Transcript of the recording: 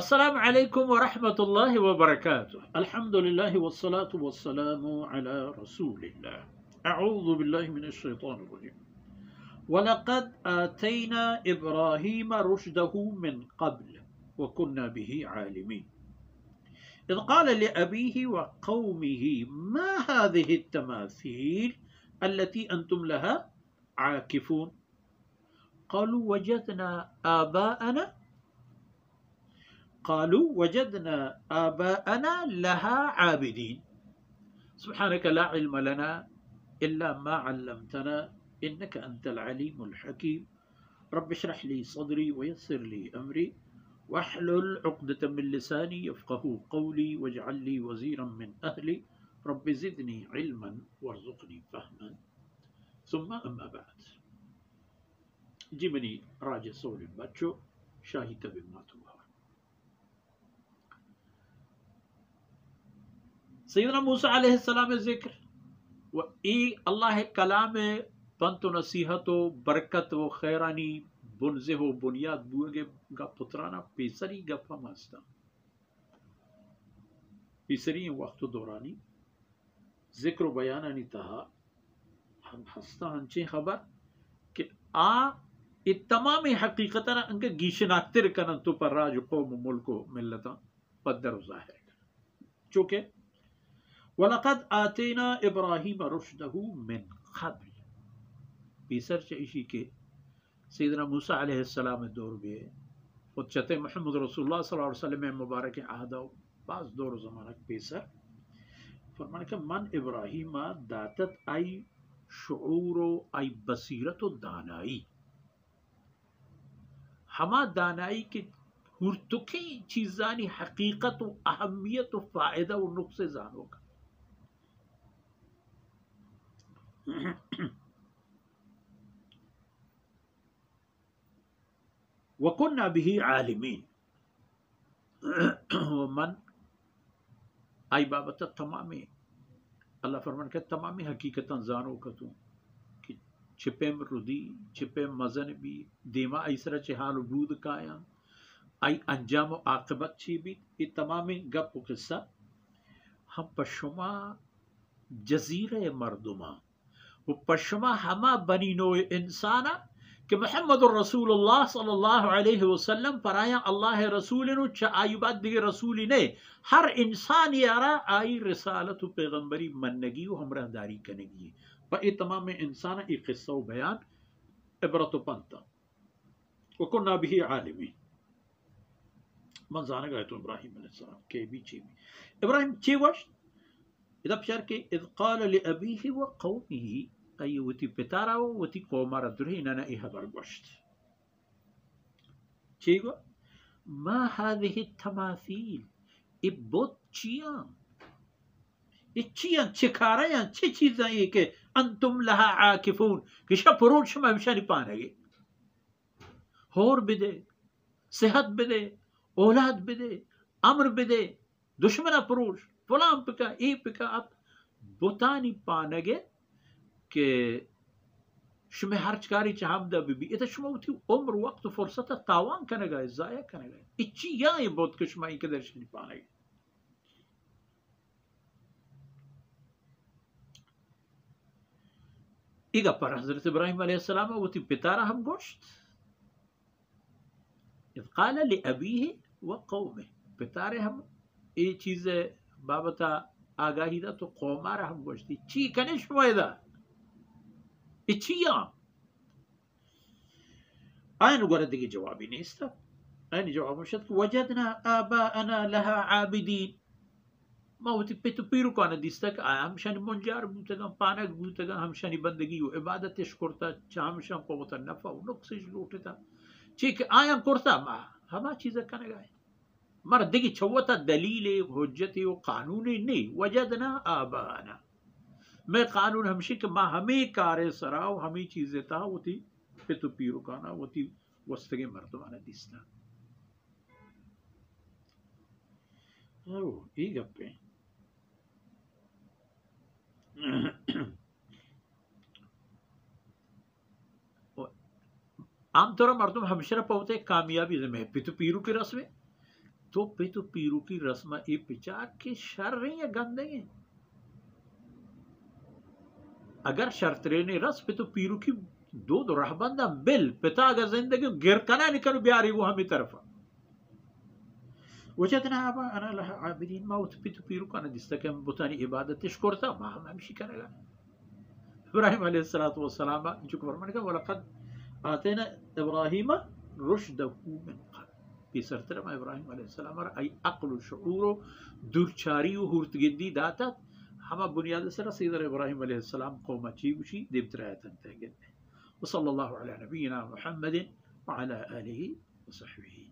السلام علیکم ورحمۃ اللہ وبرکاتہ. الحمد للہ والصلاة والسلام علی رسول اللہ. اعوذ باللہ من الشیطان الرجیم. وَلَقَدْ آتَيْنَا إِبْرَاهِيمَ رُشْدَهُ مِنْ قَبْلُ وَكُنَّا بِهِ عَالِمِينَ إِذْ قَالَ لِأَبِيهِ وَقَوْمِهِ مَا هَذِهِ التَّمَاثِيلُ الَّتِي أَنْتُمْ لَهَا عَاكِفُونَ قَالُوا وجدنا آباءنا لها عابدين سبحانك لا علم لنا إلا ما علمتنا إنك أنت العليم الحكيم رب اشرح لي صدري ويسر لي أمري واحلل عقدة من لساني يفقهوا قولي واجعل لي وزيرا من أهلي رب زدني علما وارزقني فهما ثم أما بعد. جمني راجع صول بچو شاهي تبماتوا. سیدنا موسیٰ علیہ السلام ذکر و ای اللہ کلام پنت و نصیحت و برکت و خیرانی بنزه و بنیاد بوئے گا پترانا پیسری گفا ماستا پیسری وقت دورانی ذکر و بیانانی تہا ہم ہستا ہنچے خبر کہ تمام حقیقتنا انکا گیشناکتر کنن تو پر راج قوم ملک و ملتا پدر و ظاہر چونکہ وَلَقَدْ آتَيْنَا إِبْرَاهِيمَ رُشْدَهُ مِنْ قَبْلِ پیسر چاہیشی کے سیدنا موسیٰ علیہ السلام دور بے خود چتے محمد رسول اللہ صلی اللہ علیہ وسلم مبارک عہدہ بعض دور زمانہ پیسر فرمانے کہ من ابراہیم داتت آئی شعور و آئی بصیرت و دانائی ہما دانائی کے ہرتکی چیزانی حقیقت و اہمیت و فائدہ و نقص زانو کا وَكُنَّا بِهِ عَالِمِينَ ومن آئی بابتا تمامی اللہ فرمان کہ تمامی حقیقتاً زانو کتوں کہ چھپیم ردی چھپیم مزن بھی دیما ایسرا چہال بود کایا آئی انجام و عاقبت چھی بھی یہ تمامی گپ و قصہ ہم پشما جزیرہ مردمہ و پشما ہما بنی نوع انسانا کہ محمد الرسول اللہ صلی اللہ علیہ وسلم پر آیا اللہ رسول نو چا آئی بات دیگے رسولی نے ہر انسان یارا آئی رسالت و پیغمبری منگی و ہمراہ داری کنگی و ای تمام انسان ای قصہ و بیان عبرت و پنتا وکننا بھی عالمی من زانا گئے تو ابراہیم علیہ السلام کے بھی چی بھی ابراہیم چی وشت اذا بشار کے اذ قال لأبیہ و قومہ ای وتی پتارا وتی قومارا درہینانا ای حبر گوشت چیگو ما هذه التماثیل ای بوت چیاں ای چیاں چکاریاں چی چیزاں یہ کہ انتم لها عاکفون کہ شا پرون شما ہمشانی پانے گے ہور بدے صحت بدے اولاد بدے امر بدے دشمنہ پروش فلان پکا ای پکا اب بوتانی پانے گے کہ شما ہر چکاری چاہم دا بی ایتا شما ہوتی عمر وقت و فرصت تاوان کنے گئے ضائع کنے گئے اچھی یہاں یہ بہت کہ شما ہی قدر شنی پانے گئے ایگا پر حضرت ابراہیم علیہ السلام ہوتی پتارا ہم گوشت اذ قال لأبیہ و قومہ پتارے ہم ای چیز بابتا آگاہی دا تو قومارا ہم گوشتی چی کنے شما دا اچھیاں آئین گردگی جوابی نیستا آئین جواب مشد وجدنا آباءنا لها عابدین ما ہوتی پیتو پیرو کانا دیستا کہ آیا ہمشانی منجار بوتگا پانک بوتگا ہمشانی بندگی و عبادتش کرتا چا ہمشان قوتا نفع و نقصش لوٹتا چیک آیا کرتا ما ہما چیزا کنے گئے مردگی چھوتا دلیل حجت و قانون نہیں وجدنا آباءنا میں قانون ہمشی کہ ماں ہمیں کارے سراؤ ہمیں چیزیں تا ہوتی پیتو پیرو کانا ہوتی وستگے مردمانہ دیستا یہ گپے عام طور مردم ہمشرہ پہتے کامیابی میں پیتو پیرو کے رسمے تو پیتو پیرو کی رسمہ ای پچار کے شر رہی ہیں گندے ہیں اگر شرط رہنے رس پیتو پیرو کی دو رہ بندہ بل پتا اگر زندگی گرکنا نکلو بیاری وہ ہمیں طرف وجدنا آباءنا لها عابدین موت پیتو پیرو کانا جس تک ہم بتانی عبادتش کرتا ما ہم ہمشی کرے گا ابراہیم علیہ السلام جو کہ فرمانے کا وَلَقَدْ آتَيْنَا إِبْرَاهِيمَ رُشْدَهُ مِنْ قَبْلُ یہ سرطرم ابراہیم علیہ السلام ای عقل و شعور و درچاری و ہورتگندی داتا ہما بنیاد سر سیدر ابراہیم علیہ السلام قوم چیوشی دیبتر آیتن تاگل وصلی اللہ علی نبینا محمد وعلى آلہ وصحبہ